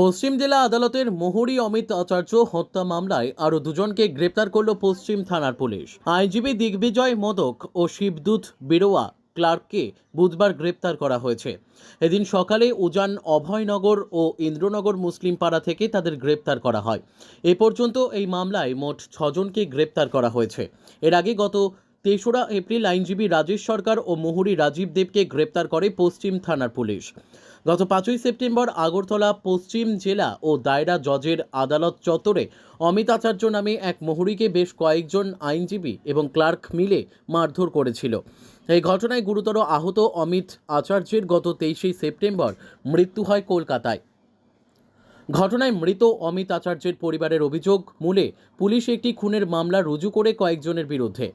পশ্চিম জেলা আদালতের মোহরি অমিত আচার্য হত্যা মামলায় আরও দুজনকে গ্রেপ্তার করল পশ্চিম থানার পুলিশ। আইনজীবী দিগ্বিজয় মোদক ও শিবদূত বিরোয়া ক্লার্ককে বুধবার গ্রেপ্তার করা হয়েছে। এদিন সকালে উজান অভয়নগর ও ইন্দ্রনগর মুসলিম পাড়া থেকে তাদের গ্রেপ্তার করা হয়। এ পর্যন্ত এই মামলায় মোট 6 জনকে গ্রেপ্তার করা হয়েছে। এর আগে গত 3রা এপ্রিল আইনজীবী রাজেশ সরকার ও মোহরি রাজীব দেবকে গ্রেপ্তার করে পশ্চিম থানার পুলিশ। গত 5ই সেপ্টেম্বর আগরতলা পশ্চিম জেলা ও দায়রা জজের আদালত চত্বরে অমিত আচার্য নামে এক মোহরিকে বেশ কয়েকজন আইনজীবী এবং ক্লার্ক মিলে মারধর করেছিল। এই ঘটনায় গুরুতর আহত অমিত আচার্যের গত 23শে সেপ্টেম্বর মৃত্যু হয় কলকাতায়। ঘটনায় মৃত অমিত আচার্যের পরিবারের অভিযোগ, মূলে পুলিশ একটি খুনের মামলা রুজু করে কয়েকজনের বিরুদ্ধে।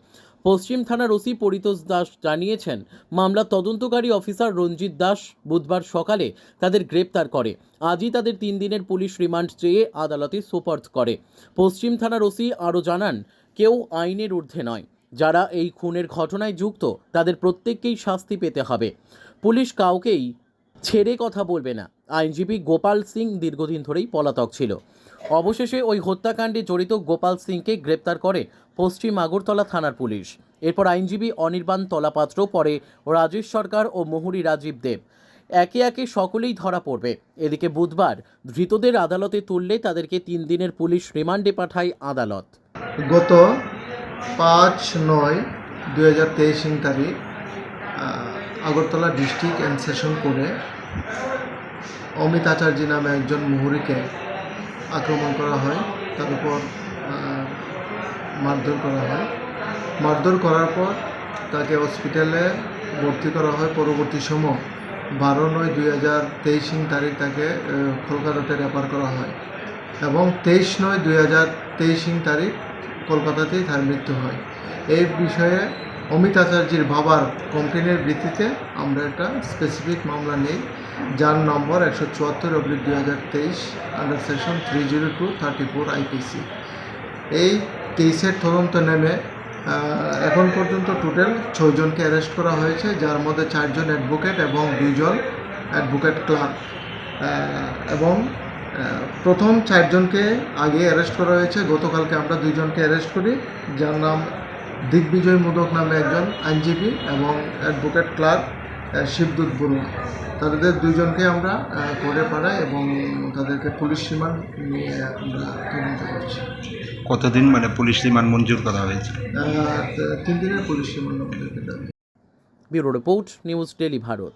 পশ্চিম থানার ওসি পরিতোষ দাস জানিয়েছেন, মামলা তদন্তকারী অফিসার রঞ্জিত দাস বুধবার সকালে তাদের গ্রেপ্তার করে। আজই তাদের 3 দিনের পুলিশ রিমান্ড চেয়ে আদালতে সোপর্দ করে। পশ্চিম থানার ওসি আরও জানান, কেউ আইনের ঊর্ধ্বে নয়। যারা এই খুনের ঘটনায় যুক্ত তাদের প্রত্যেককেই শাস্তি পেতে হবে। পুলিশ কাউকেই ছেড়ে কথা বলবে না। আইনজীবী গোপাল সিং দীর্ঘদিন ধরেই পলাতক ছিল। অবশেষে ওই হত্যাকাণ্ডে জড়িত গোপাল সিংকে গ্রেপ্তার করে পশ্চিম আগরতলা থানার পুলিশ। এরপর আইনজীবী অনির্বাণ তলাপাত্র, পরে রাজেশ সরকার ও মোহরি রাজীব দেব একে একে সকলেই ধরা পড়বে। এদিকে বুধবার ধৃতদের আদালতে তুললে তাদেরকে 3 দিনের পুলিশ রিমান্ডে পাঠায় আদালত। গত 5/9/2023 তারিখ আগরতলা ডিস্ট্রিক্ট অ্যান্ড সেশন কোর্টে অমিত আচার্য নামে একজন মোহরিকে আক্রমণ করা হয়, তার উপর মারধর করা হয়। মারধর করার পর তাকে হসপিটালে ভর্তি করা হয়। পরবর্তী সময় 12/9/2023 তারিখ তাকে কলকাতাতে রেফার করা হয় এবং 23/9/2023 তারিখ কলকাতাতেই তার মৃত্যু হয়। এই বিষয়ে অমিত আচার্যের বাবার কমপ্লেনের ভিত্তিতে আমরা একটা স্পেসিফিক মামলা নেই, যার নম্বর 174/2023 আন্ডার সেকশন 30234 আইপিসি। এই কেসের তদন্ত নেমে এখন পর্যন্ত টোটাল 6 জনকে অ্যারেস্ট করা হয়েছে, যার মধ্যে 4 জন অ্যাডভোকেট এবং 2 জন অ্যাডভোকেট ক্লার্ক। এবং প্রথম 4 জনকে আগে অ্যারেস্ট করা হয়েছে। গতকালকে আমরা 2 জনকে অ্যারেস্ট করি, যার নাম দিগ্বিজয় মোদক নামে একজন আইনজীবী এবং অ্যাডভোকেট ক্লার্ক শিবদূত বড়ুয়া। তাদের 2 জনকে আমরা কোর্টে পাঠাই এবং তাদেরকে পুলিশ রিমান্ড নিয়ে আমরা তদন্ত করছি। কতদিন পুলিশ রিমান্ড মঞ্জুর করা হয়েছে? 3 দিনের পুলিশ রিমান্ড আমাদেরকে দেওয়া। Bureau report, news daily Bharat.